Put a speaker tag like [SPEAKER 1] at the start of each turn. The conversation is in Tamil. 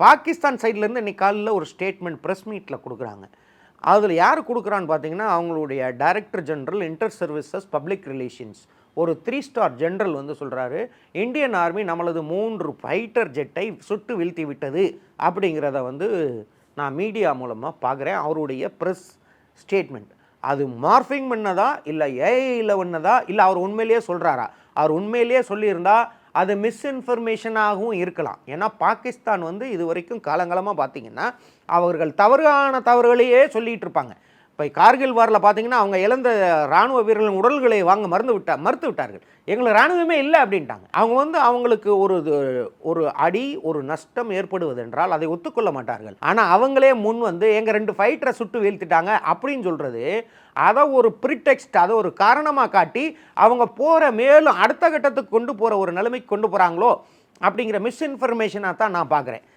[SPEAKER 1] பாகிஸ்தான் சைட்லேருந்து இன்னைக்கு காலையில் ஒரு ஸ்டேட்மெண்ட் ப்ரெஸ் மீட்டில் கொடுக்குறாங்க. அதில் யார் கொடுக்குறான்னு பார்த்தீங்கன்னா, அவங்களுடைய director general inter services public relations ஒரு 3 ஸ்டார் ஜெனரல் வந்து சொல்கிறாரு, இந்தியன் ஆர்மி நம்மளது 3 ஃபைட்டர் ஜெட்டை சுட்டு வீழ்த்தி விட்டது அப்படிங்கிறத வந்து நான் மீடியா மூலமாக பார்க்குறேன். அவருடைய ப்ரெஸ் ஸ்டேட்மெண்ட் அது மார்ஃபிங் பண்ணதா இல்லை ஏஐயில் பண்ணதா இல்லை அவர் உண்மையிலேயே சொல்கிறாரா? அவர் உண்மையிலேயே சொல்லியிருந்தா அது மிஸ்இன்ஃபர்மேஷனாகவும் இருக்கலாம். ஏன்னா பாகிஸ்தான் வந்து இது வரைக்கும் காலங்காலமாக பார்த்தீங்கன்னா அவர்கள் தவறான தவறுகளையே சொல்லிகிட்டு இருப்பாங்க. இப்போ கார்கில் வாரில் பார்த்தீங்கன்னா அவங்க இழந்த இராணுவ வீரர்களின் உடல்களை வாங்க மறுத்து விட்டார்கள். எங்களுக்கு இராணுவமே இல்லை அப்படின்ட்டாங்க. அவங்க வந்து அவங்களுக்கு ஒரு அடி ஒரு நஷ்டம் ஏற்படுவது என்றால் அதை ஒத்துக்கொள்ள மாட்டார்கள். ஆனால் அவங்களே முன் வந்து எங்கள் 2 ஃபைட்டரை சுட்டு வீழ்த்திட்டாங்க அப்படின்னு சொல்கிறது, அதை ஒரு ப்ரிடெக்ஸ்ட், அதை ஒரு காரணமாக காட்டி அவங்க போகிற மேலும் அடுத்த கட்டத்துக்கு கொண்டு போகிற ஒரு நிலைமைக்கு கொண்டு போகிறாங்களோ அப்படிங்கிற மிஸ்இன்ஃபர்மேஷனாக தான் நான் பார்க்குறேன்.